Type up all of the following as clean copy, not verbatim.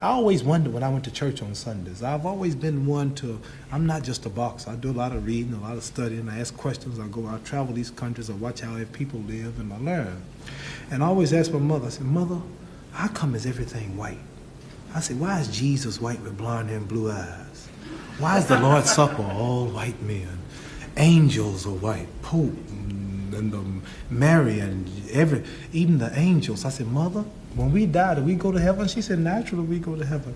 I always wondered when I went to church on Sundays. I've always been one to, I'm not just a boxer. I do a lot of reading, a lot of studying. I ask questions. I travel these countries. I watch how people live, and I learn. And I always ask my mother, I said, Mother, how come is everything white? I said, why is Jesus white with blonde hair and blue eyes? Why is the Lord's Supper all white men? Angels are white. Pope and Mary and even the angels. I said, Mother, when we die, do we go to heaven? She said, naturally we go to heaven.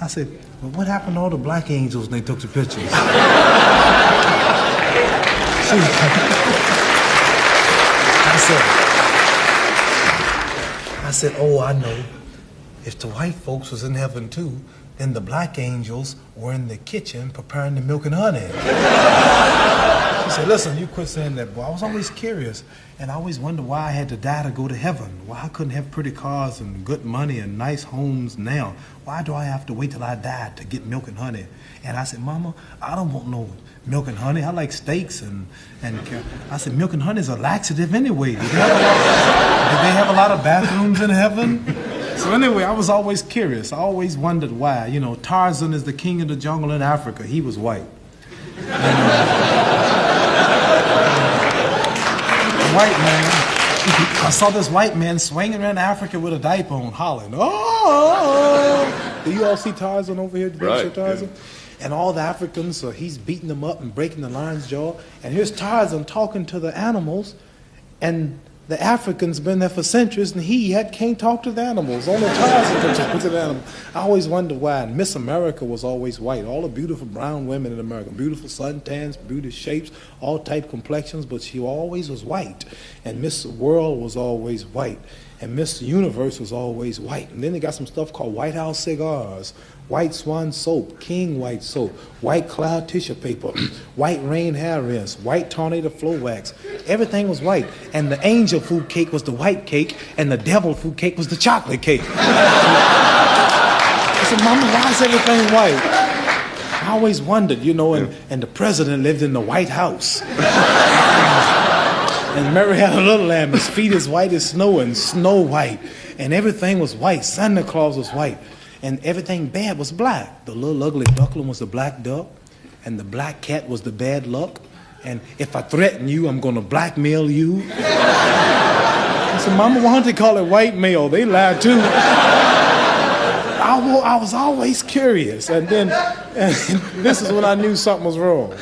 I said, well, what happened to all the black angels when they took the pictures? I said, oh, I know. If the white folks was in heaven too, then the black angels were in the kitchen preparing the milk and honey. She said, listen, you quit saying that, boy. I was always curious, and I always wondered why I had to die to go to heaven. Why I couldn't have pretty cars and good money and nice homes now. Why do I have to wait till I die to get milk and honey? And I said, Mama, I don't want no milk and honey. I like steaks and I said, milk and honey is a laxative anyway. Did they have a lot of bathrooms in heaven? So anyway, I was always curious. I always wondered why. You know, Tarzan is the king of the jungle in Africa. He was white. White man. I saw this white man swinging around Africa with a diaper on, hollering, oh! Do you all see Tarzan over here? Did you see Tarzan? Yeah. And all the Africans, he's beating them up and breaking the lion's jaw. And here's Tarzan talking to the animals, and the Africans been there for centuries, and he can't talk to the animals. Only Tarzan can talk to the animals. I always wondered why. And Miss America was always white. All the beautiful brown women in America, beautiful suntans, beautiful shapes, all type complexions, but she always was white. And Miss World was always white. And Miss Universe was always white. And then they got some stuff called White House cigars, White Swan soap, King White soap, White Cloud tissue paper, White Rain hair rinse, White Tornado flow wax. Everything was white. And the angel food cake was the white cake, and the devil food cake was the chocolate cake. I said, Mama, why is everything white? I always wondered, you know, and the president lived in the White House. And Mary had a little lamb, his feet as white as snow, and Snow White. And everything was white. Santa Claus was white. And everything bad was black. The little ugly duckling was the black duck, and the black cat was the bad luck. And if I threaten you, I'm going to blackmail you. I said, Mama, why don't they call it white mail? They lied too. I was always curious. And then this is when I knew something was wrong.